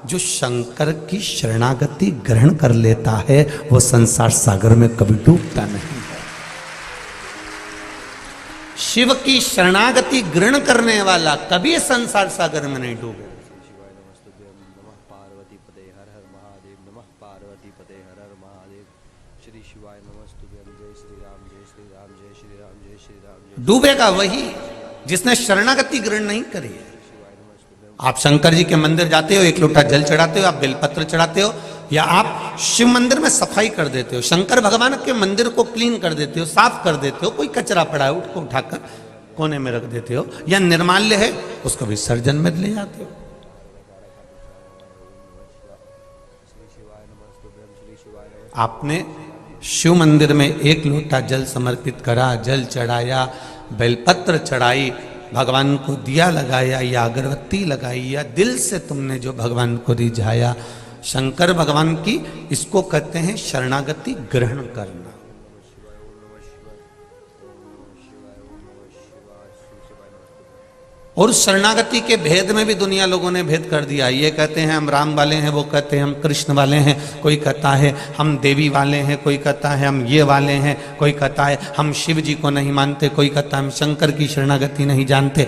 जो शंकर की शरणागति ग्रहण कर लेता है वो संसार सागर में कभी डूबता नहीं है। शिव की शरणागति ग्रहण करने वाला कभी संसार सागर में नहीं डूबे। डूबेगा वही जिसने शरणागति ग्रहण नहीं करी है। आप शंकर जी के मंदिर जाते हो, एक लोटा जल चढ़ाते हो, आप बेलपत्र चढ़ाते हो, या आप शिव मंदिर में सफाई कर देते हो, शंकर भगवान के मंदिर को क्लीन कर देते हो, साफ कर देते हो, कोई कचरा पड़ा है उसको उठाकर कोने में रख देते हो, या निर्माल्य है उसको विसर्जन में ले जाते हो। आपने शिव मंदिर में एक लोटा जल समर्पित करा, जल चढ़ाया, बेलपत्र चढ़ाई, भगवान को दिया लगाया या अगरबत्ती लगाई, या दिल से तुमने जो भगवान को रिझाया, शंकर भगवान की इसको कहते हैं शरणागति ग्रहण करना। और शरणागति के भेद में भी दुनिया लोगों ने भेद कर दिया। ये कहते हैं हम राम वाले हैं, वो कहते हैं हम कृष्ण वाले हैं, कोई कहता है हम देवी वाले हैं, कोई कहता है हम ये वाले हैं, कोई कहता है हम शिव जी को नहीं मानते, कोई कहता है हम शंकर की शरणागति नहीं जानते।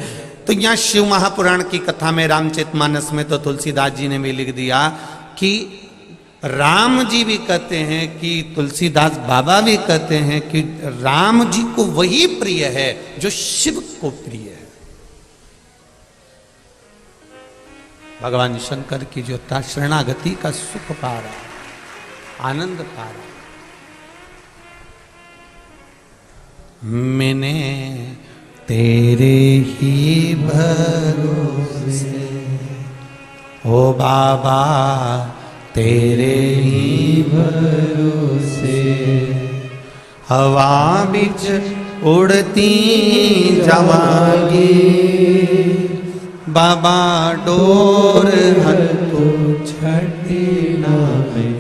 तो यहाँ शिव महापुराण की कथा में रामचरितमानस में तो तुलसीदास जी ने भी लिख दिया कि राम जी भी कहते हैं कि तुलसीदास बाबा भी कहते हैं कि राम जी को वही प्रिय है जो शिव को प्रिय है। भगवान शंकर की जो शरणागति का सुख पा रहा, आनंद पा रहा। मैंने तेरे ही भरोसे ओ बाबा, तेरे ही भरोसे हवा बिच उड़ती जावांगी, बाबा डोर हथों छठी ना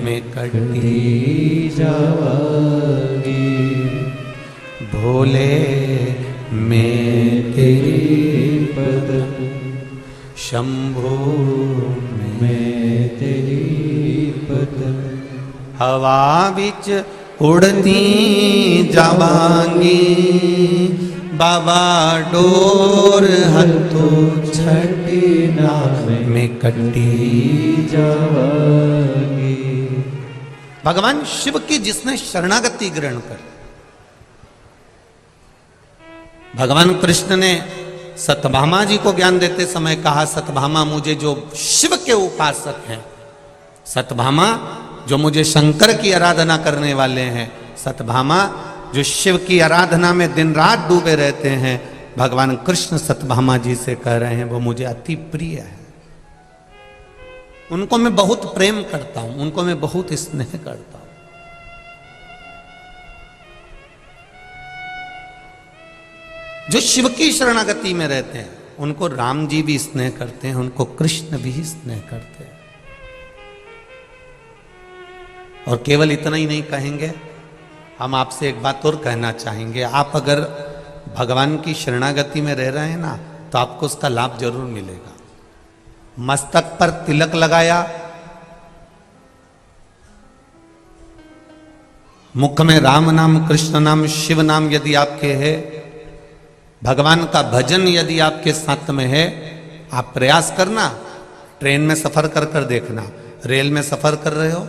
में कटी जावांगी, भोले मैं तेरी पद, शंभो मैं तेरी पद, हवा बिच उड़ती जावांगी, बाबा डोर हथों छठी नाम में कटी जावांगी। भगवान शिव की जिसने शरणागति ग्रहण कर, भगवान कृष्ण ने सत्यभामा जी को ज्ञान देते समय कहा, सत्यभामा मुझे जो शिव के उपासक हैं, सत्यभामा जो मुझे शंकर की आराधना करने वाले हैं, सत्यभामा जो शिव की आराधना में दिन रात डूबे रहते हैं, भगवान कृष्ण सत्यभामा जी से कह रहे हैं वो मुझे अति प्रिय है, उनको मैं बहुत प्रेम करता हूं, उनको मैं बहुत स्नेह करता हूं। जो शिव की शरणागति में रहते हैं उनको राम जी भी स्नेह करते हैं, उनको कृष्ण भी स्नेह करते हैं। और केवल इतना ही नहीं कहेंगे, हम आपसे एक बात और कहना चाहेंगे। आप अगर भगवान की शरणागति में रह रहे हैं ना, तो आपको उसका लाभ जरूर मिलेगा। मस्तक पर तिलक लगाया, मुख में राम नाम, कृष्ण नाम, शिव नाम यदि आपके है, भगवान का भजन यदि आपके साथ में है, आप प्रयास करना। ट्रेन में सफर कर कर देखना, रेल में सफर कर रहे हो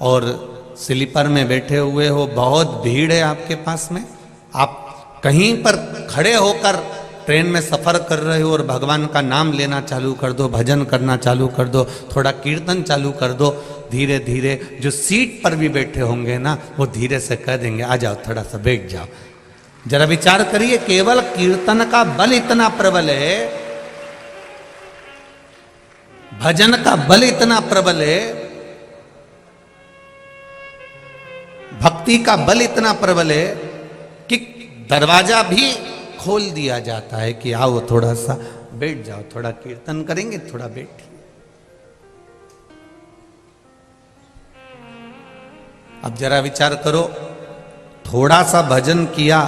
और स्लीपर में बैठे हुए हो, बहुत भीड़ है आपके पास में, आप कहीं पर खड़े होकर ट्रेन में सफर कर रहे हो और भगवान का नाम लेना चालू कर दो, भजन करना चालू कर दो, थोड़ा कीर्तन चालू कर दो। धीरे धीरे जो सीट पर भी बैठे होंगे ना, वो धीरे से कह देंगे आ जाओ, थोड़ा सा बैठ जाओ। जरा विचार करिए, केवल कीर्तन का बल इतना प्रबल है, भजन का बल इतना प्रबल है, भक्ति का बल इतना प्रबल है कि दरवाजा भी खोल दिया जाता है कि आओ थोड़ा सा बैठ जाओ, थोड़ा कीर्तन करेंगे, थोड़ा बैठिए। अब जरा विचार करो, थोड़ा सा भजन किया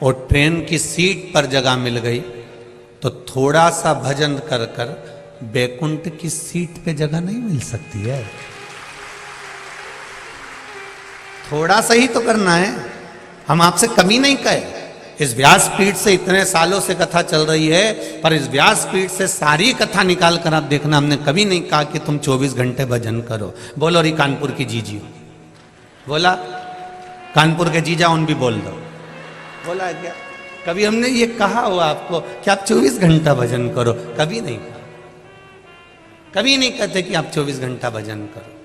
और ट्रेन की सीट पर जगह मिल गई, तो थोड़ा सा भजन कर कर बैकुंठ की सीट पे जगह नहीं मिल सकती है। थोड़ा सा ही तो करना है। हम आपसे कमी नहीं कहे। इस व्यासपीठ से इतने सालों से कथा चल रही है, पर इस व्यासपीठ से सारी कथा निकाल कर आप देखना, हमने कभी नहीं कहा कि तुम 24 घंटे भजन करो। बोलो री कानपुर की जीजी बोला, कानपुर के जीजा उन भी बोल दो, बोला है क्या? कभी हमने ये कहा हो आपको कि आप 24 घंटा भजन करो? कभी नहीं कहा। कभी नहीं कहते कि आप 24 घंटा भजन करो।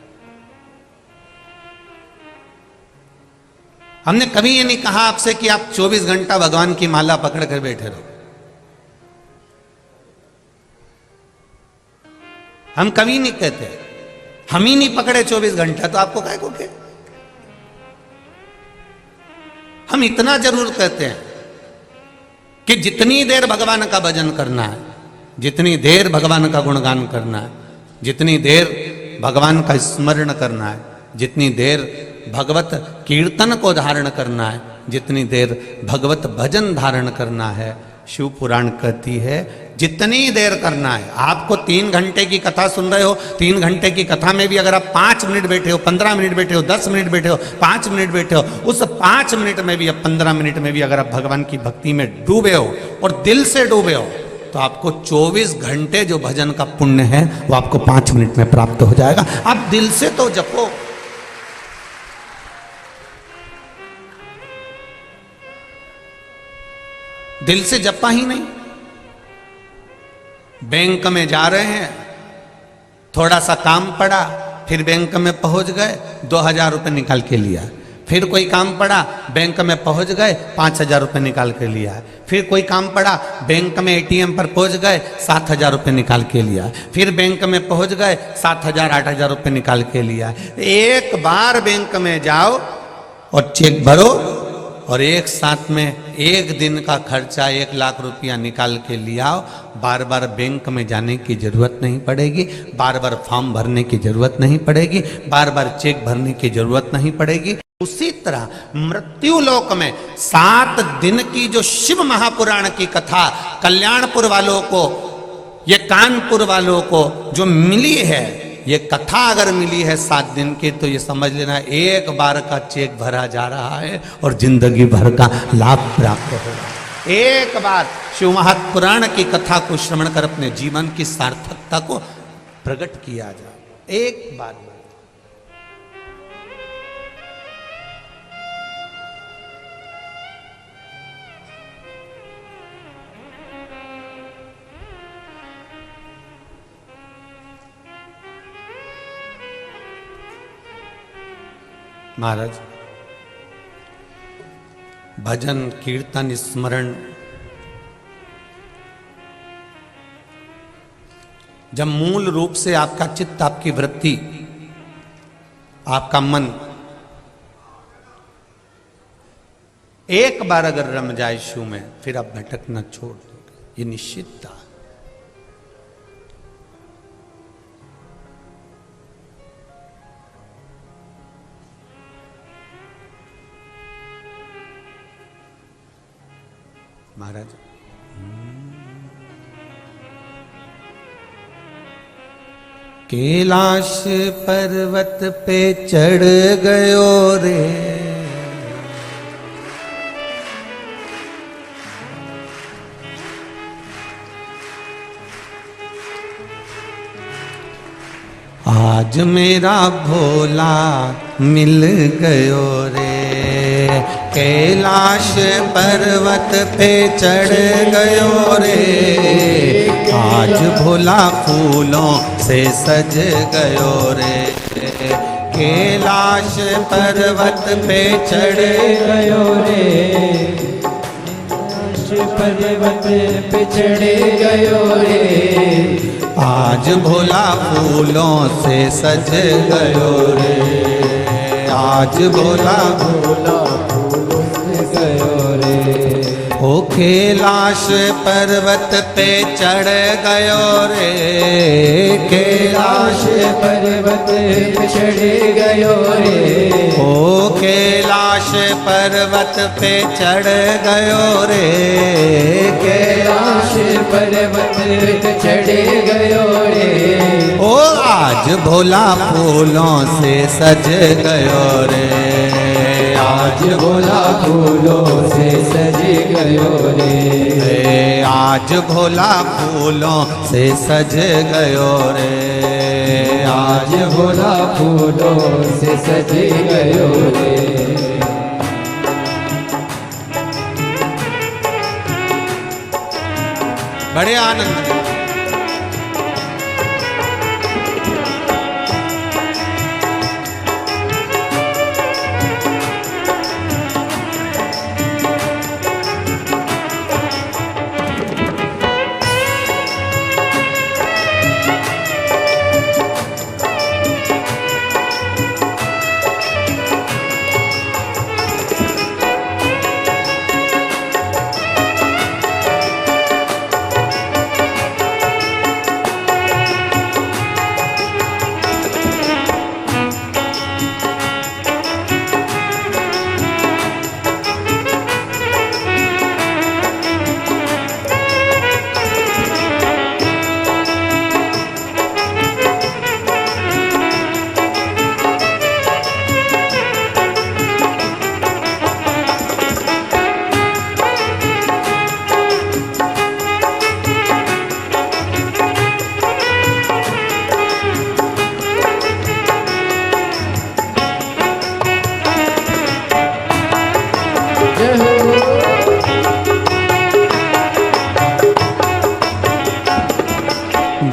हमने कभी ये नहीं कहा आपसे कि आप 24 घंटा भगवान की माला पकड़ कर बैठे रहो। हम कभी नहीं कहते। हम ही नहीं पकड़े 24 घंटा तो आपको काय को के? हम इतना जरूर कहते हैं कि जितनी देर भगवान का भजन करना है, जितनी देर भगवान का गुणगान करना है, जितनी देर भगवान का स्मरण करना है, जितनी देर भगवत कीर्तन को धारण करना है, जितनी देर भगवत भजन धारण करना है, शिव पुराण कहती है जितनी देर करना है। आपको 3 घंटे की कथा सुन रहे हो, 3 घंटे की कथा में भी अगर आप 5 मिनट बैठे हो, 15 मिनट बैठे हो, 10 मिनट बैठे हो, 5 मिनट बैठे हो, उस 5 मिनट में भी या 15 मिनट में भी अगर आप भगवान की भक्ति में डूबे हो और दिल से डूबे हो, तो आपको 24 घंटे जो भजन का पुण्य है वो आपको 5 मिनट में प्राप्त हो जाएगा। आप दिल से तो जपो। दिल से जपा ही नहीं। बैंक में जा रहे हैं, थोड़ा सा काम पड़ा, फिर बैंक में पहुंच गए, 2000 रुपये निकाल के लिया। फिर कोई काम पड़ा, बैंक में पहुंच गए, 5000 रुपये निकाल के लिया। फिर कोई काम पड़ा, बैंक में एटीएम पर पहुंच गए, 7000 रुपये निकाल के लिया। फिर बैंक में पहुंच गए, 7000 8000 रुपये निकाल के लिया। एक बार बैंक में जाओ और चेक भरो और एक साथ में एक दिन का खर्चा 1 लाख रुपया निकाल के लियाओ। बार बार बैंक में जाने की जरूरत नहीं पड़ेगी, बार बार फॉर्म भरने की जरूरत नहीं पड़ेगी, बार बार चेक भरने की जरूरत नहीं पड़ेगी। उसी तरह मृत्यु लोक में 7 दिन की जो शिव महापुराण की कथा कल्याणपुर वालों को, ये कानपुर वालों को जो मिली है, ये कथा अगर मिली है 7 दिन की, तो ये समझ लेना एक बार का चेक भरा जा रहा है और जिंदगी भर का लाभ प्राप्त होगा। एक बार शिव महापुराण की कथा को श्रवण कर अपने जीवन की सार्थकता को प्रकट किया जाए। एक बार महाराज भजन कीर्तन स्मरण जब मूल रूप से आपका चित्त, आपकी वृत्ति, आपका मन एक बार अगर रम जाए शिव में, फिर आप भटकना छोड़ दोगे, ये निश्चित था। महाराज कैलाश पर्वत पे चढ़ गयो रे, आज मेरा भोला मिल गयो रे। कैलाश पर्वत पे चढ़ गयो रे, आज भोला फूलों से सज गयो रे। कैलाश पर्वत पे चढ़ गयो रे, कैलाश पर्वत पे चढ़ गयो रे, आज भोला फूलों से सज गयो रे। आज भोला भोला ओ कैलाश पर्वत पे चढ़ गयो रे, कैलाश पर्वत पे चढ़ गयो रे, ओ कैलाश पर्वत पे चढ़ गयो रे, कैलाश पर्वत पे चढ़ गयो रे। ओ आज भोला फूलों से सज गयो रे, आज भोला फूलों से सज गयो रे। आज भोला फूलों से सज गयो रे, आज भोला फूलों से सज गयो रे। बड़े आनंद में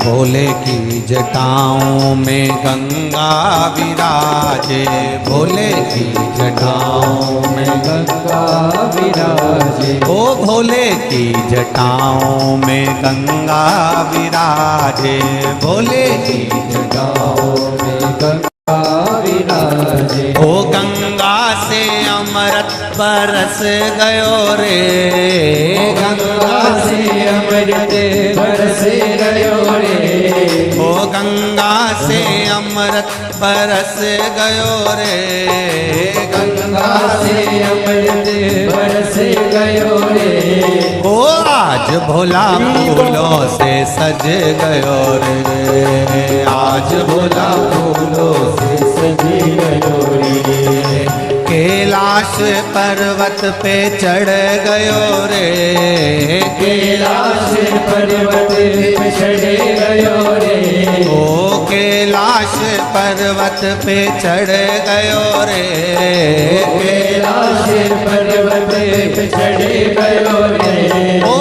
भोले की जटाओं में गंगा विराजे, भोले की जटाओं में गंगा विराजे। ओ भोले की जटाओं में गंगा विराजे, भोले की जटाओं में गंगा विराजे। ओ गंगा से अमृत बरस गयो रे, गंगा से अमृत बरस गयो रे। ओ गंगा से अमृत बरस गयो रे, गंगा से अमृत बरस गयो रे। ओ आज भोला फूलों से सज गयो रे, आज भोला फूलों से सज गयो रे। कैलाश पर्वत पे चढ़ गयो रे, कैलाश पर्वत पे चढ़ गयो रे। ओ कैलाश पर्वत पे चढ़ गयो रे, कैलाश पर्वत पे चढ़ गयो रे। ओ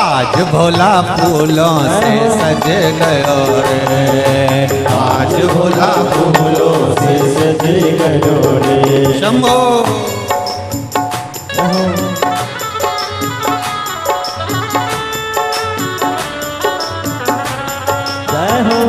आज भोला फूलों से सज गयो रे, आज भोला फूलों से सज गयो रे। शंभो जय हो।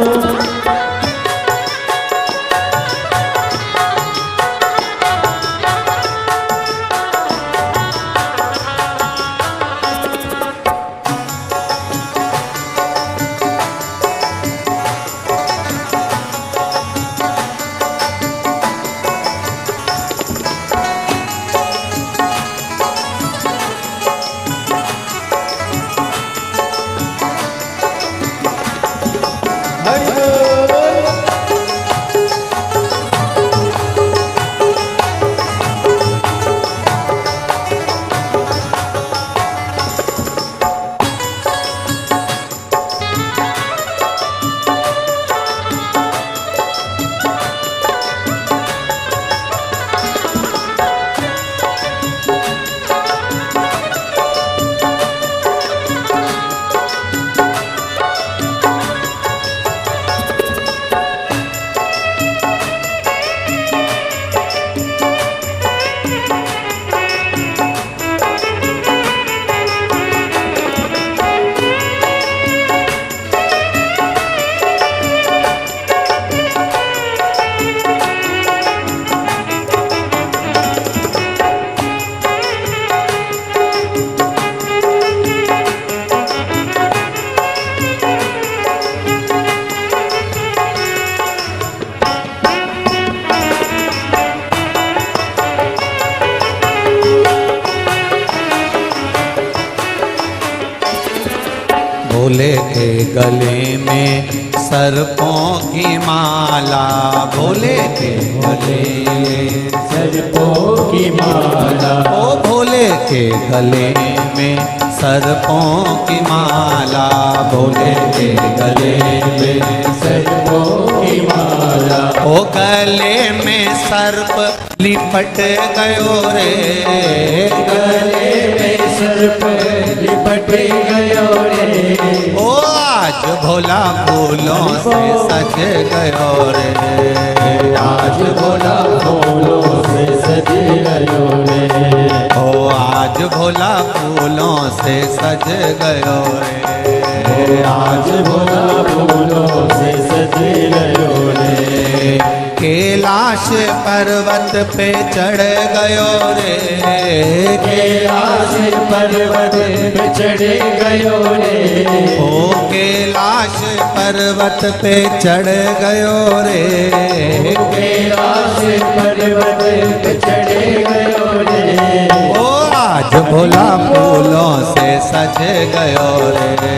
भोले के गले में सर्पों की माला, भोले के गले में सर्पों की माला, ओ भोले के गले में सर्पों की माला, भोले के गले में सर्पों की माला, ओ गले में सर्प लिपट गयो रे, गले में सर्प लिपट गयो रे, ओ आज भोला फूलों से सज गयो रे, आज भोला फूलों से सज गयो रे, ओ आज भोला फूलों से सज गयो रे, आज भोला फूलों से सज गयो रे, कैलाश पर्वत पे चढ़ गयो रे, कैलाश पर्वत पे चढ़ गयो रे, ओ कैलाश पर्वत पे चढ़ गयो रे, कैलाश पर्वत पे चढ़ गयो रे, ओ आज भोला फूलों से सज गयो रे,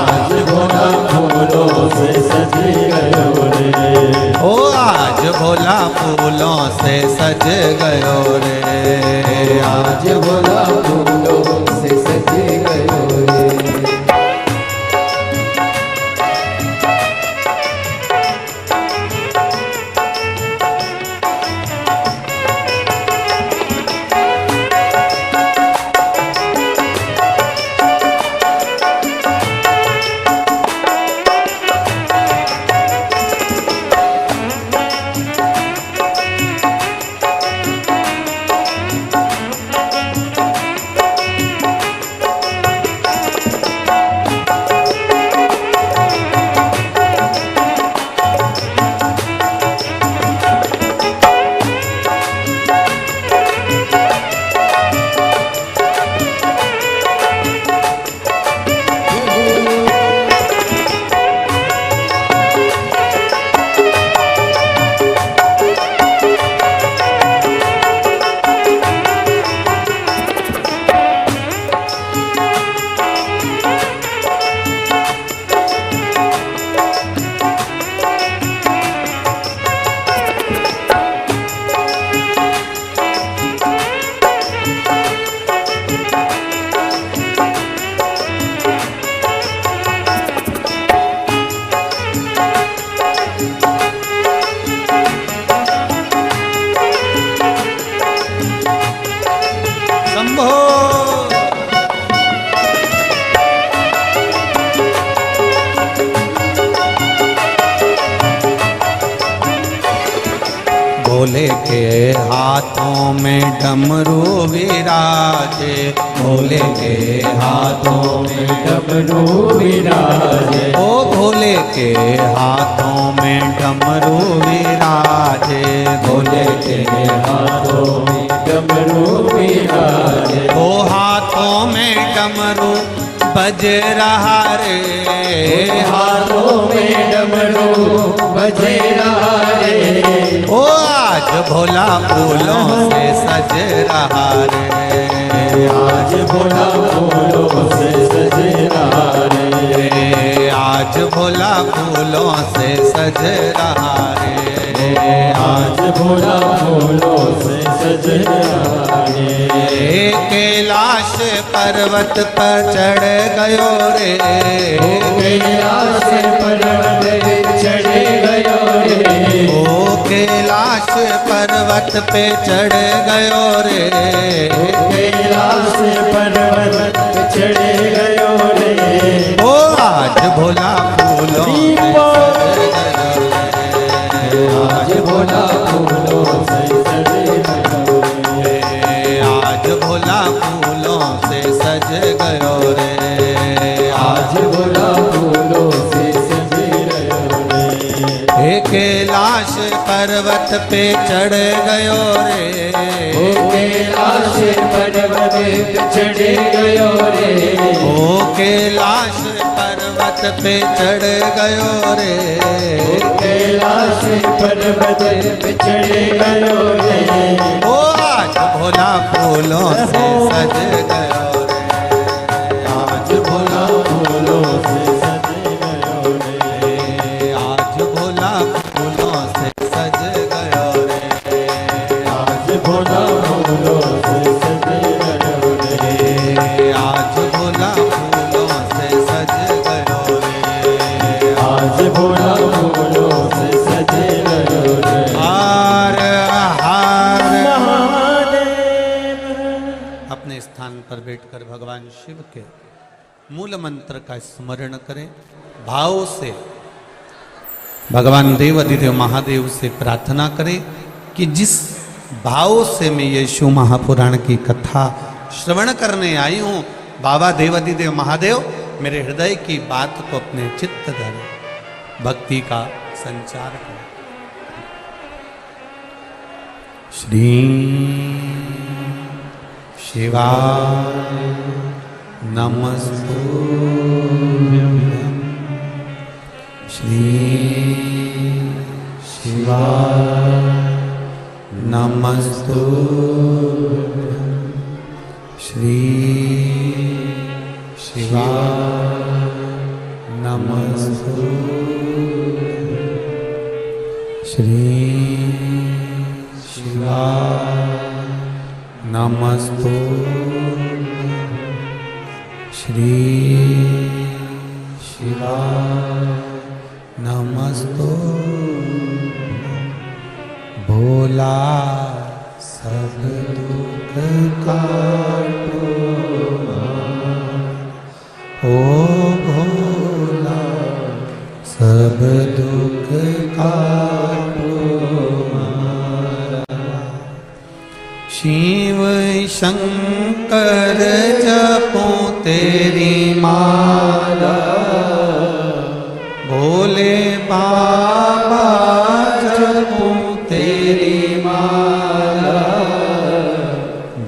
आज भोला फूलों से सज गयो रे, ओ आज भोला फूलों से सज गयो रे, आज भोला फूलों से सज गयो रे। भोले के हाथों में डमरू विराजे, भोले के हाथों में डमरू विराजे, ओ भोले के हाथों में डमरू विराजे, भोले के हाथों में डमरू विराजे, ओ हाथों में डमरू बज रहा रे, हाथों में डमरू बज रहा रे, ओ आज भोला फूलों से सज रहा रे, आज भोला फूलों से सज रहा रे, आज भोला फूलों से सज रहा रे, आज भोला फूलों से सज रहा रे, कैलाश पर्वत पर चढ़ गयो रे, कैलाश पर्वत चढ़ गयो रे, ओ कैलाश पर्वत पे चढ़ गयो रे, कैलाश पर्वत चढ़ गयो रे, ओ आज भोला फूलों से सज गयो रे, आज भोला फूलों से सज गयो रे, आज भोला फूलों से सज गयो रे, आज भोला फूलों से सज गयो रे, हे कैलाश पर्वत पे चढ़ गयो रे, ओ कैलाश पर्वत चढ़ गयो रे, ओ कैलाश पर्वत पे चढ़ गयो रे, ओ कैलाश पर्वत चढ़ गयो रे, ओ आज भोला फूलों से सज गयो रे, आज भोला फूलों मूल मंत्र का स्मरण करें, भाव से भगवान देव अधिदेव महादेव से प्रार्थना करें कि जिस भाव से मैं ये शिव महापुराण की कथा श्रवण करने आई हूं, बाबा देव अधिदेव महादेव मेरे हृदय की बात को अपने चित्त धरे, भक्ति का संचार करें। श्री शिवाय नमस्तुभ्यं, श्री शिवाय नमस्तुभ्यं, श्री शिवाय नमस्तुभ्यं, श्री शिवाय नमस्तुभ्यं, श्री शिवाय नमस्तुभ्यं। भोला सब दुख काटो, ओ भोला सब दुख काटो, शिव शंकर जपो तेरी माला, भोले बाबा जपो तेरी माला,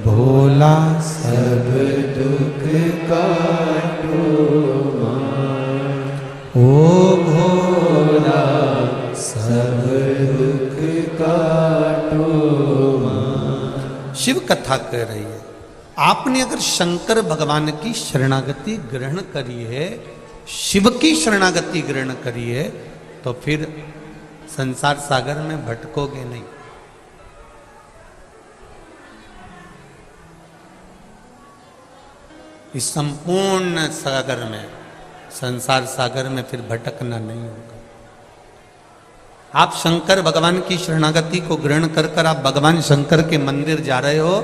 भोला सब दुख काटो, ओ भोला सब दुख काटो। शिव कथा कह रही है, आपने अगर शंकर भगवान की शरणागति ग्रहण करी है, शिव की शरणागति ग्रहण करी है, तो फिर संसार सागर में भटकोगे नहीं। इस संपूर्ण सागर में, संसार सागर में फिर भटकना नहीं होगा। आप शंकर भगवान की शरणागति को ग्रहण कर कर आप भगवान शंकर के मंदिर जा रहे हो,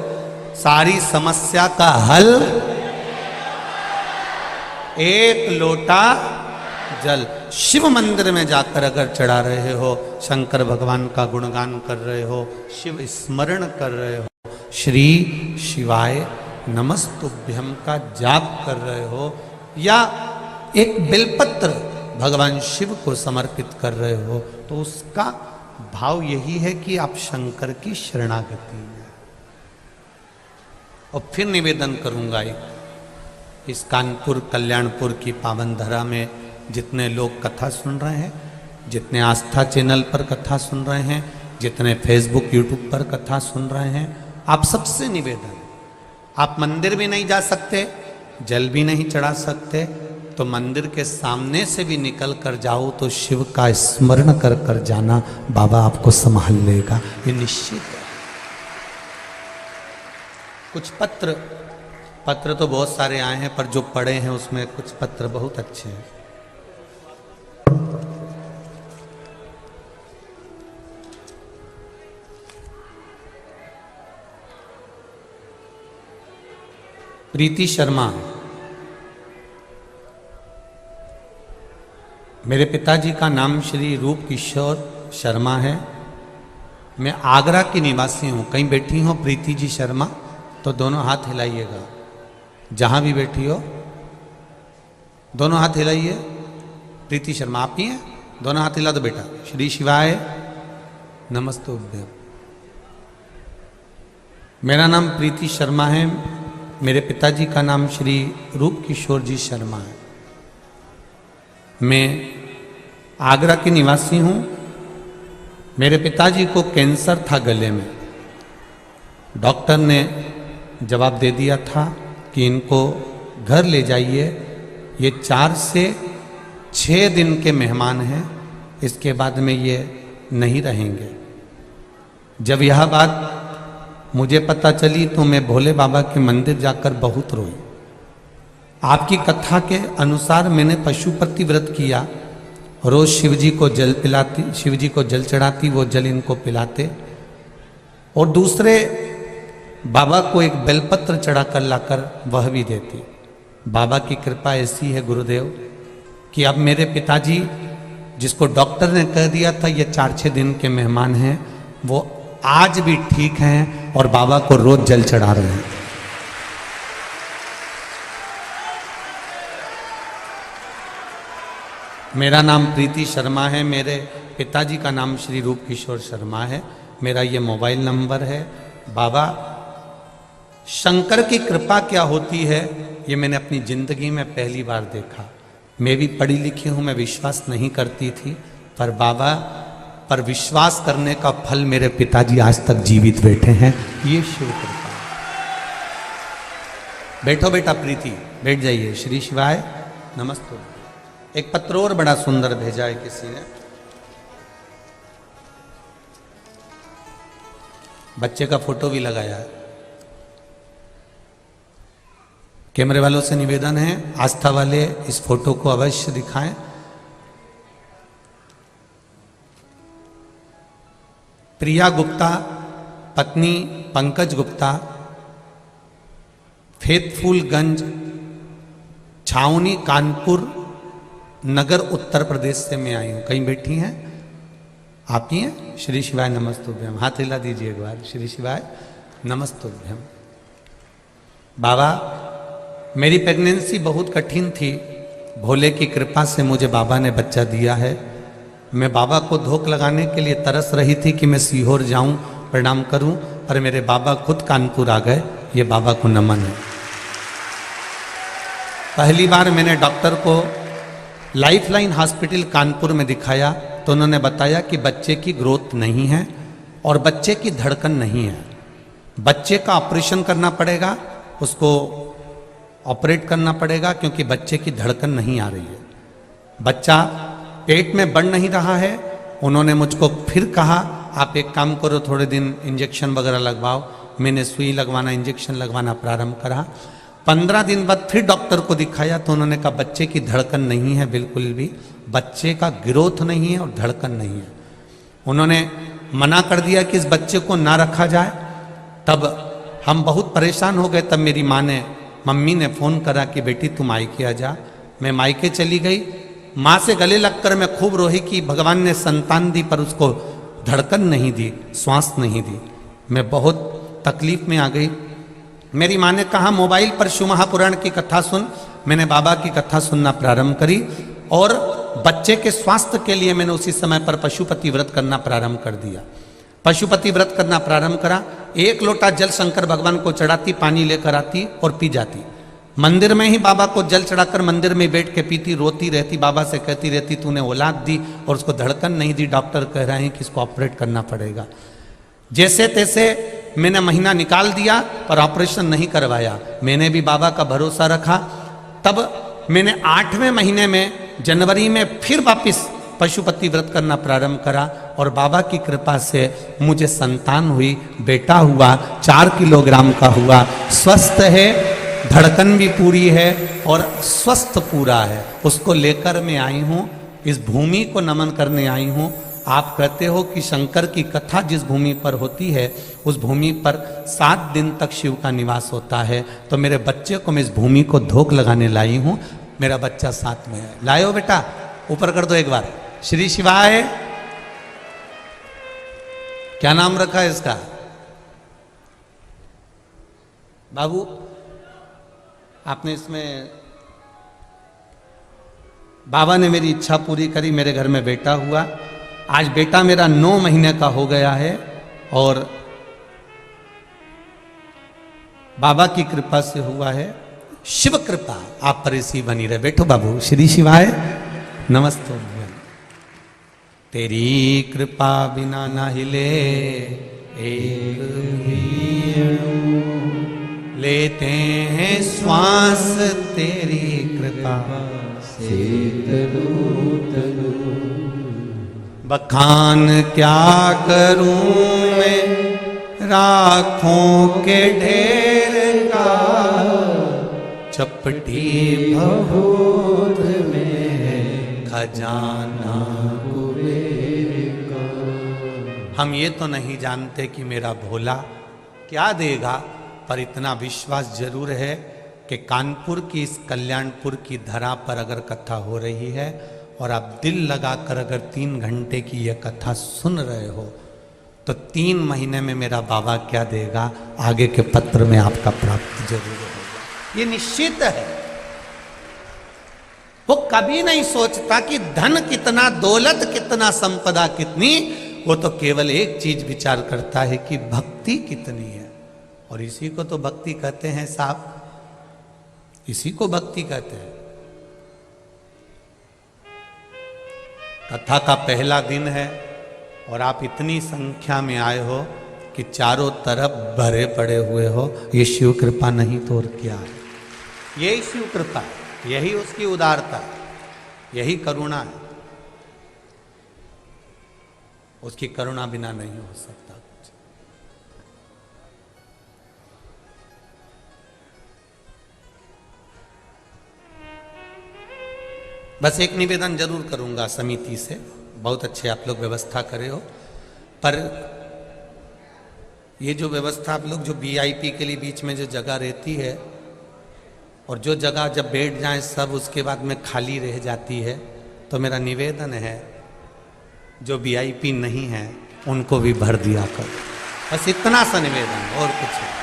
सारी समस्या का हल एक लोटा जल। शिव मंदिर में जाकर अगर चढ़ा रहे हो, शंकर भगवान का गुणगान कर रहे हो, शिव स्मरण कर रहे हो, श्री शिवाय नमस्तुभ्यं का जाप कर रहे हो, या एक बेलपत्र भगवान शिव को समर्पित कर रहे हो, तो उसका भाव यही है कि आप शंकर की शरणागति में। और फिर निवेदन करूंगा, इस कानपुर कल्याणपुर की पावन धरा में जितने लोग कथा सुन रहे हैं, जितने आस्था चैनल पर कथा सुन रहे हैं, जितने फेसबुक यूट्यूब पर कथा सुन रहे हैं, आप सबसे निवेदन, आप मंदिर भी नहीं जा सकते, जल भी नहीं चढ़ा सकते, तो मंदिर के सामने से भी निकल कर जाओ तो शिव का स्मरण कर कर जाना, बाबा आपको संभाल लेगा, ये निश्चित है। कुछ पत्र तो बहुत सारे आए हैं, पर जो पढ़े हैं उसमें कुछ पत्र बहुत अच्छे हैं। प्रीति शर्मा, मेरे पिताजी का नाम श्री रूप किशोर शर्मा है, मैं आगरा की निवासी हूँ। कहीं बैठी हो प्रीति जी शर्मा तो दोनों हाथ हिलाइएगा, जहाँ भी बैठी हो दोनों हाथ हिलाइए। प्रीति शर्मा आप ही हैं, दोनों हाथ हिला दो बेटा। श्री शिवाय नमस्तुभ्यं। मेरा नाम प्रीति शर्मा है, मेरे पिताजी का नाम श्री रूप किशोर जी शर्मा है। मैं आगरा की निवासी हूँ। मेरे पिताजी को कैंसर था गले में, डॉक्टर ने जवाब दे दिया था कि इनको घर ले जाइए, ये 4 से 6 दिन के मेहमान हैं, इसके बाद में ये नहीं रहेंगे। जब यह बात मुझे पता चली तो मैं भोले बाबा के मंदिर जाकर बहुत रोई। आपकी कथा के अनुसार मैंने पशुपति व्रत किया, रोज शिवजी को जल पिलाती, शिवजी को जल चढ़ाती, वो जल इनको पिलाते, और दूसरे बाबा को एक बेलपत्र चढ़ाकर लाकर वह भी देती। बाबा की कृपा ऐसी है गुरुदेव कि अब मेरे पिताजी, जिसको डॉक्टर ने कह दिया था ये 4-6 दिन के मेहमान हैं, वो आज भी ठीक हैं और बाबा को रोज जल चढ़ा रहे हैं। मेरा नाम प्रीति शर्मा है, मेरे पिताजी का नाम श्री रूप किशोर शर्मा है, मेरा ये मोबाइल नंबर है। बाबा, शंकर की कृपा क्या होती है ये मैंने अपनी जिंदगी में पहली बार देखा। मैं भी पढ़ी लिखी हूँ, मैं विश्वास नहीं करती थी, पर बाबा पर विश्वास करने का फल मेरे पिताजी आज तक जीवित बैठे हैं, ये शिव कृपा। बैठो बेटा प्रीति, बैठ जाइए। श्री शिवाय नमस्ते। एक पत्र और बड़ा सुंदर भेजा है किसी ने। बच्चे का फोटो भी लगाया है। कैमरे वालों से निवेदन है, आस्था वाले इस फोटो को अवश्य दिखाएं। प्रिया गुप्ता, पत्नी पंकज गुप्ता, फेतफुलगंज, छावनी, कानपुर नगर, उत्तर प्रदेश से मैं आई हूं। कहीं बैठी हैं? आप ही हैं? श्री शिवाय नमस्तुभ्यम। हाथ हिला दीजिए एक बार। श्री शिवाय नमस्तुभ्यम। बाबा, मेरी प्रेगनेंसी बहुत कठिन थी, भोले की कृपा से मुझे बाबा ने बच्चा दिया है। मैं बाबा को धोख लगाने के लिए तरस रही थी कि मैं सीहोर जाऊं, प्रणाम करूं, पर मेरे बाबा खुद कानपुर आ गए। ये बाबा को नमन है। पहली बार मैंने डॉक्टर को लाइफलाइन हॉस्पिटल कानपुर में दिखाया तो उन्होंने बताया कि बच्चे की ग्रोथ नहीं है और बच्चे की धड़कन नहीं है। बच्चे का ऑपरेशन करना पड़ेगा, उसको ऑपरेट करना पड़ेगा क्योंकि बच्चे की धड़कन नहीं आ रही है। बच्चा पेट में बढ़ नहीं रहा है। उन्होंने मुझको फिर कहा आप एक काम करो, थोड़े दिन इंजेक्शन वगैरह लगवाओ। मैंने सुई लगवाना, इंजेक्शन लगवाना प्रारंभ करा। 15 दिन बाद फिर डॉक्टर को दिखाया तो उन्होंने कहा बच्चे की धड़कन नहीं है, बिल्कुल भी बच्चे का ग्रोथ नहीं है और धड़कन नहीं है। उन्होंने मना कर दिया कि इस बच्चे को ना रखा जाए। तब हम बहुत परेशान हो गए। तब मेरी मम्मी ने फ़ोन करा कि बेटी तुम मायके आ जा। मैं मायके चली गई। माँ से गले लगकर मैं खूब रोही कि भगवान ने संतान दी पर उसको धड़कन नहीं दी, श्वास नहीं दी। मैं बहुत तकलीफ में आ गई। मेरी माँ ने कहा मोबाइल पर शिव महापुराण की कथा सुन। मैंने बाबा की कथा सुनना प्रारंभ करी और बच्चे के स्वास्थ्य के लिए मैंने उसी समय पर पशुपति व्रत करना प्रारंभ कर दिया। पशुपति व्रत करना प्रारंभ करा। 1 लोटा जल शंकर भगवान को चढ़ाती, पानी लेकर आती और पी जाती। मंदिर में ही बाबा को जल चढ़ाकर मंदिर में बैठ के पीती, रोती रहती, बाबा से कहती रहती तूने औलाद दी और उसको धड़कन नहीं दी, डॉक्टर कह रहे हैं कि इसको ऑपरेट करना पड़ेगा। जैसे तैसे मैंने महीना निकाल दिया पर ऑपरेशन नहीं करवाया। मैंने भी बाबा का भरोसा रखा। तब मैंने 8वें महीने में जनवरी में फिर वापस पशुपति व्रत करना प्रारंभ करा और बाबा की कृपा से मुझे संतान हुई, बेटा हुआ, 4 किलोग्राम का हुआ, स्वस्थ है, धड़कन भी पूरी है और स्वस्थ पूरा है। उसको लेकर मैं आई हूँ, इस भूमि को नमन करने आई हूँ। आप कहते हो कि शंकर की कथा जिस भूमि पर होती है उस भूमि पर 7 दिन तक शिव का निवास होता है। तो मेरे बच्चे को मैं इस भूमि को धोख लगाने लाई हूँ। मेरा बच्चा साथ में है। लायो बेटा, ऊपर कर दो एक बार। श्री शिवाय। क्या नाम रखा है इसका? बाबू, आपने इसमें, बाबा ने मेरी इच्छा पूरी करी, मेरे घर में बेटा हुआ। आज बेटा मेरा 9 महीने का हो गया है और बाबा की कृपा से हुआ है। शिव कृपा आप पर ऐसी बनी रहे। बैठो बाबू। श्री शिवाय नमस्ते। तेरी कृपा बिना ना हिले एक भी अणु, लेते हैं श्वास तेरी कृपा से तनु तनु। बखान क्या करूं मैं राखों के ढेर का, चपटी भभूत में खजाना कुबेर का। हम ये तो नहीं जानते कि मेरा भोला क्या देगा, पर इतना विश्वास जरूर है कि कानपुर की इस कल्याणपुर की धरा पर अगर कथा हो रही है और आप दिल लगाकर अगर 3 घंटे की यह कथा सुन रहे हो तो 3 महीने में मेरा बाबा क्या देगा आगे के पत्र में आपका प्राप्त जरूर होगा, ये निश्चित है। वो कभी नहीं सोचता कि धन कितना, दौलत कितना, संपदा कितनी, वो तो केवल एक चीज विचार करता है कि भक्ति कितनी है। और इसी को तो भक्ति कहते हैं साहब, इसी को भक्ति कहते हैं। कथा का पहला दिन है और आप इतनी संख्या में आए हो कि चारों तरफ भरे पड़े हुए हो, ये शिव कृपा नहीं तो और क्या है? यही शिव कृपा है, यही उसकी उदारता है, यही करुणा है। उसकी करुणा बिना नहीं हो सकता कुछ। बस एक निवेदन जरूर करूंगा समिति से, बहुत अच्छे आप लोग व्यवस्था करे हो, पर ये जो व्यवस्था आप लोग जो वीआईपी के लिए बीच में जो जगह रहती है और जो जगह जब बैठ जाए सब उसके बाद में खाली रह जाती है, तो मेरा निवेदन है जो वीआईपी नहीं है उनको भी भर दिया करो। बस इतना सा निवेदन, और कुछ नहीं।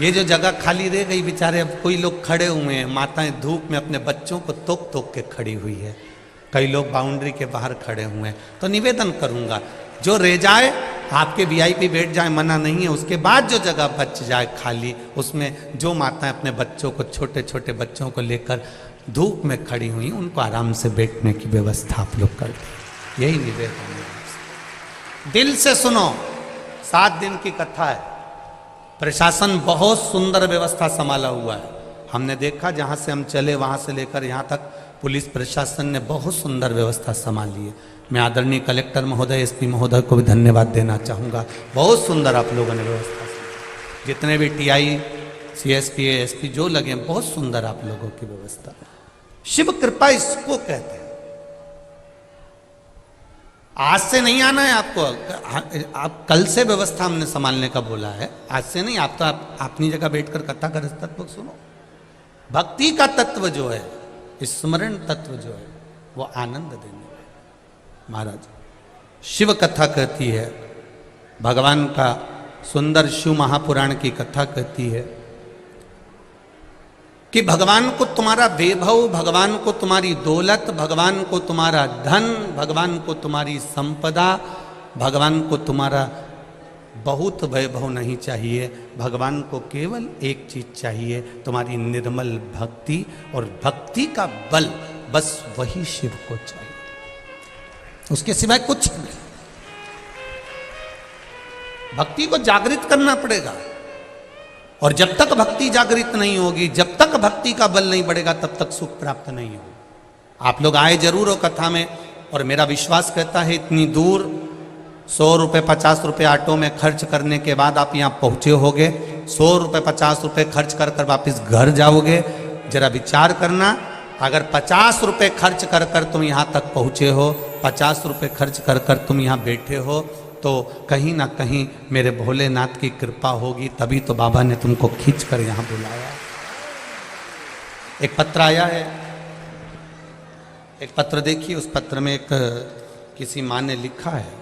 ये जो जगह खाली रह गई, बेचारे अब कोई लोग खड़े हुए हैं, माताएं धूप में अपने बच्चों को तोक तोक के खड़ी हुई है, कई लोग बाउंड्री के बाहर खड़े हुए हैं। तो निवेदन करूंगा जो रह जाए आपके वीआईपी बैठ जाए, मना नहीं है, उसके बाद जो जगह बच जाए खाली, उसमें जो माताएं अपने बच्चों को, छोटे छोटे बच्चों को लेकर धूप में खड़ी हुई, उनको आराम से बैठने की व्यवस्था आप लोग कर दें। यही निवेदन है। दिल से सुनो, 7 दिन की कथा है। प्रशासन बहुत सुंदर व्यवस्था संभाला हुआ है। हमने देखा जहां से हम चले वहां से लेकर यहां तक पुलिस प्रशासन ने बहुत सुंदर व्यवस्था संभाली है। मैं आदरणीय कलेक्टर महोदय, एसपी महोदय को भी धन्यवाद देना चाहूँगा। बहुत सुंदर आप लोगों ने व्यवस्था की। जितने भी टीआई, सीएसपी, एसपी जो लगे, बहुत सुंदर आप लोगों की व्यवस्था। शिव कृपा इसको कहते हैं। आज से नहीं आना है आपको, आप कल से व्यवस्था हमने संभालने का बोला है, आज से नहीं। आप तो अपनी जगह बैठकर कथा का तत्व सुनो। भक्ति का तत्व जो है, स्मरण तत्व जो है, वो आनंद देने वाला। महाराज शिव कथा कहती है, भगवान का सुंदर शिव महापुराण की कथा कहती है कि भगवान को तुम्हारा वैभव, भगवान को तुम्हारी दौलत, भगवान को तुम्हारा धन, भगवान को तुम्हारी संपदा, भगवान को तुम्हारा बहुत वैभव नहीं चाहिए। भगवान को केवल एक चीज चाहिए, तुम्हारी निर्मल भक्ति, और भक्ति का बल, बस वही शिव को चाहिए, उसके सिवाय कुछ नहीं। भक्ति को जागृत करना पड़ेगा, और जब तक भक्ति जागृत नहीं होगी, जब तक भक्ति का बल नहीं बढ़ेगा, तब तक सुख प्राप्त नहीं होगा। आप लोग आए जरूर हो कथा में, और मेरा विश्वास कहता है इतनी दूर 100 रुपये 50 रुपये ऑटो में खर्च करने के बाद आप यहाँ पहुँचे होगे, 100 रुपये 50 रुपये खर्च कर कर वापिस घर जाओगे। जरा विचार करना, अगर 50 रुपये खर्च कर कर तुम यहाँ तक पहुँचे हो, 50 रुपये खर्च कर कर तुम यहाँ बैठे हो, तो कहीं ना कहीं मेरे भोलेनाथ की कृपा होगी, तभी तो बाबा ने तुमको खींच कर यहाँ बुलाया। एक पत्र आया है, एक पत्र देखिए, उस पत्र में एक किसी माँ ने लिखा है,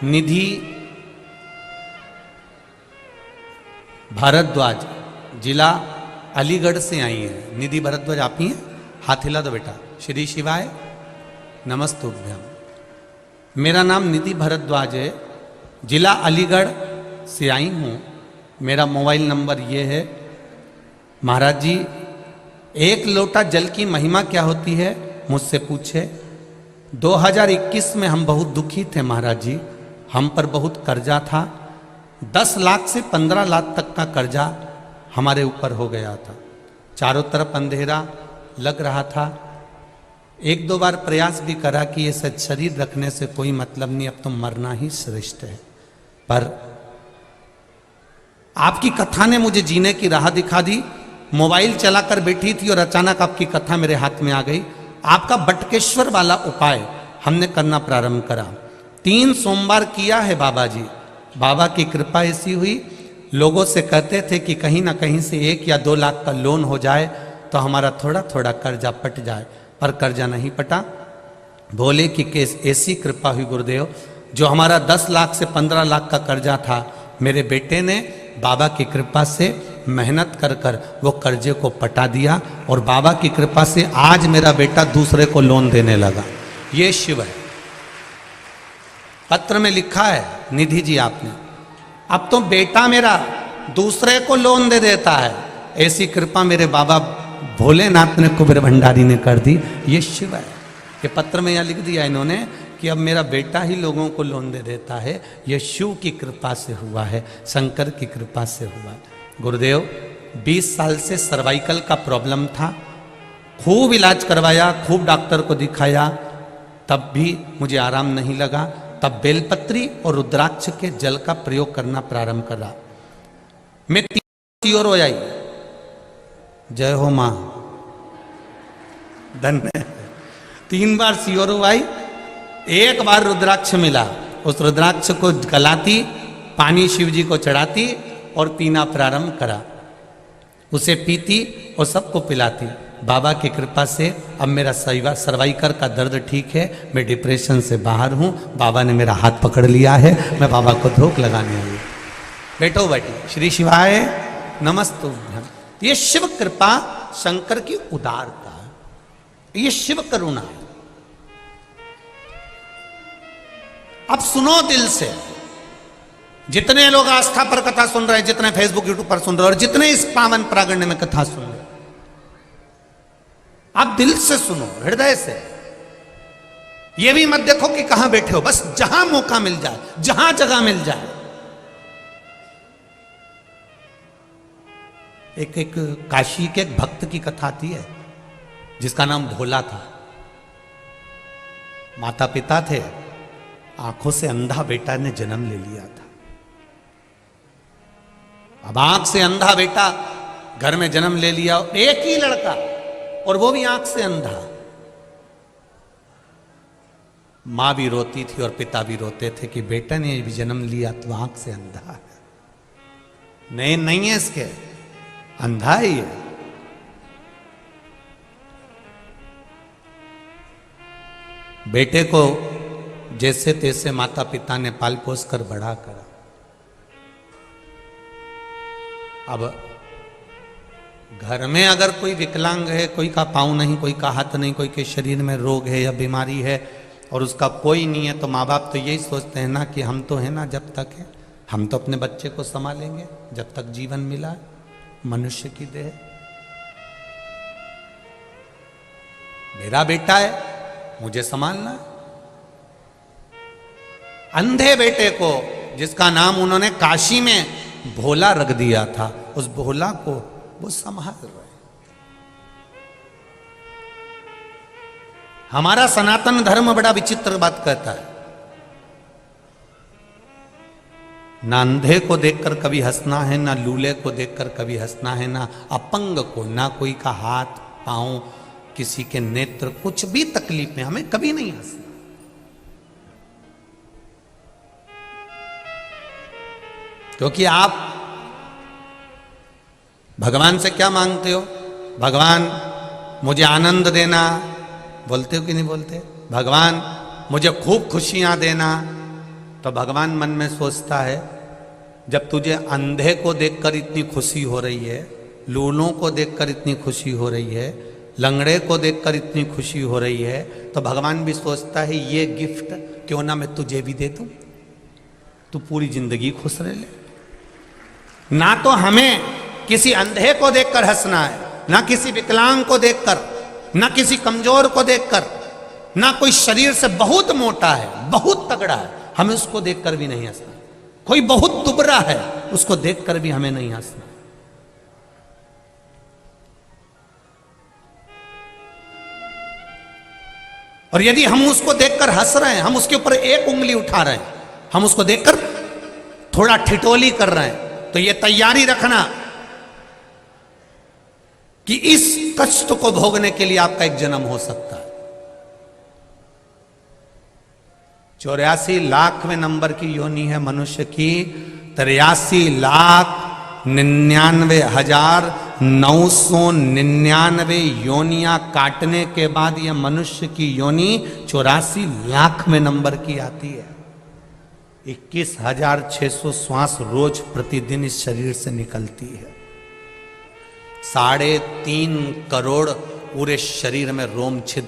निधि भारद्वाज, जिला अलीगढ़ से आई है। निधि भारद्वाज आप ही हैं? हाथ हिला दो बेटा। श्री शिवाय नमस्तुभ्यम। मेरा नाम निधि भारद्वाज है, जिला अलीगढ़ से आई हूँ। मेरा मोबाइल नंबर ये है। महाराज जी, 1 लोटा जल की महिमा क्या होती है मुझसे पूछे। 2021 में हम बहुत दुखी थे महाराज जी, हम पर बहुत कर्जा था। 10 लाख से 15 लाख तक का कर्जा हमारे ऊपर हो गया था। चारों तरफ अंधेरा लग रहा था। 1-2 बार प्रयास भी करा कि ये सच शरीर रखने से कोई मतलब नहीं, अब तो मरना ही श्रेष्ठ है। पर आपकी कथा ने मुझे जीने की राह दिखा दी। मोबाइल चलाकर बैठी थी और अचानक आपकी कथा मेरे हाथ में आ गई। आपका बटकेश्वर वाला उपाय हमने करना प्रारंभ करा। 3 सोमवार किया है बाबा जी, बाबा की कृपा ऐसी हुई, लोगों से कहते थे कि कहीं ना कहीं से 1 या 2 लाख का लोन हो जाए तो हमारा थोड़ा थोड़ा कर्जा पट जाए, पर कर्जा नहीं पटा। बोले कि ऐसी कृपा हुई गुरुदेव, जो हमारा 10 लाख से 15 लाख का कर्जा था, मेरे बेटे ने बाबा की कृपा से मेहनत कर कर वो कर्जे को पटा दिया, और बाबा की कृपा से आज मेरा बेटा दूसरे को लोन देने लगा। ये शिव है। पत्र में लिखा है निधि जी आपने, अब तो बेटा मेरा दूसरे को लोन दे देता है। ऐसी कृपा मेरे बाबा भोलेनाथ ने, कुबेर भंडारी ने कर दी। ये शिव है। ये पत्र में यहाँ लिख दिया इन्होंने कि अब मेरा बेटा ही लोगों को लोन दे देता है। यह शिव की कृपा से हुआ है, शंकर की कृपा से हुआ है। गुरुदेव 20 साल से सर्वाइकल का प्रॉब्लम था, खूब इलाज करवाया, खूब डॉक्टर को दिखाया, तब भी मुझे आराम नहीं लगा। तब बेलपत्री और रुद्राक्ष के जल का प्रयोग करना प्रारंभ करा। मैं 3 और हो आई, जय हो मां, धन्य। 3 बार सियोरो आई, 1 बार रुद्राक्ष मिला। उस रुद्राक्ष को गलाती, पानी शिव जी को चढ़ाती और पीना प्रारंभ करा। उसे पीती और सबको पिलाती। बाबा की कृपा से अब मेरा सर्वाइकल का दर्द ठीक है, मैं डिप्रेशन से बाहर हूँ। बाबा ने मेरा हाथ पकड़ लिया है, मैं बाबा को धोख लगाने आई। बैठो बेटी, श्री शिवाय नमस्तुभ्यं। ये शिव कृपा, शंकर की उदारता, ये शिव करुणा। अब सुनो दिल से, जितने लोग आस्था पर कथा सुन रहे हैं, जितने फेसबुक यूट्यूब पर सुन रहे हैं, और जितने इस पावन प्रागण्य में कथा सुन रहे हैं, आप दिल से सुनो, हृदय से। ये भी मत देखो कि कहां बैठे हो, बस जहां मौका मिल जाए, जहां जगह मिल जाए। एक काशी के एक भक्त की कथा आती है जिसका नाम भोला था। माता पिता थे, आंखों से अंधा बेटा ने जन्म ले लिया था। अब आंख से अंधा बेटा घर में जन्म ले लिया, एक ही लड़का, और वो भी आंख से अंधा। मां भी रोती थी और पिता भी रोते थे कि बेटा ने भी जन्म लिया तो आंख से अंधा है। नहीं है इसके, अंधा ही है। बेटे को जैसे तैसे माता पिता ने पाल पोस कर बड़ा करा। अब घर में अगर कोई विकलांग है, कोई का पाँव नहीं, कोई का हाथ नहीं, कोई के शरीर में रोग है या बीमारी है, और उसका कोई नहीं है, तो माँ बाप तो यही सोचते हैं ना कि हम तो है ना, जब तक है हम तो अपने बच्चे को संभालेंगे, जब तक जीवन मिला है, मनुष्य की देह। मेरा बेटा है, मुझे संभालना है। अंधे बेटे को, जिसका नाम उन्होंने काशी में भोला रख दिया था, उस भोला को वो संभाल रहे। हमारा सनातन धर्म बड़ा विचित्र बात कहता है, ना अंधे को देखकर कभी हंसना है, ना लूले को देखकर कभी हंसना है, ना अपंग को, ना कोई का हाथ पांव, किसी के नेत्र, कुछ भी तकलीफ में हमें कभी नहीं हंसना। क्योंकि आप भगवान से क्या मांगते हो? भगवान मुझे आनंद देना, बोलते हो कि नहीं बोलते? भगवान मुझे खूब खुशियां देना। तो भगवान मन में सोचता है, जब तुझे अंधे को देखकर इतनी खुशी हो रही है, लूलों को देखकर इतनी खुशी हो रही है, लंगड़े को देखकर इतनी खुशी हो रही है, तो भगवान भी सोचता है ये गिफ्ट क्यों ना मैं तुझे भी दे दूं, तू पूरी जिंदगी खुश रह ले। ना तो हमें किसी अंधे को देखकर हंसना है, ना किसी विकलांग को देखकर, ना किसी कमजोर को देखकर, ना कोई शरीर से बहुत मोटा है, बहुत तगड़ा है, हमें उसको देखकर भी नहीं हंसना। कोई बहुत दुबरा है, उसको देखकर भी हमें नहीं हंसना। और यदि हम उसको देखकर हंस रहे हैं, हम उसके ऊपर एक उंगली उठा रहे हैं, हम उसको देखकर थोड़ा ठिठोली कर रहे हैं, तो ये तैयारी रखना कि इस कष्ट को भोगने के लिए आपका एक जन्म हो सकता है। 84 लाखवें नंबर की योनि है मनुष्य की। 83,99,999 योनियां काटने के बाद यह मनुष्य की योनि 84 लाखवें नंबर की आती है। 21,600 श्वास रोज प्रतिदिन इस शरीर से निकलती है। 3.5 करोड़ पूरे शरीर में रोम छिद्र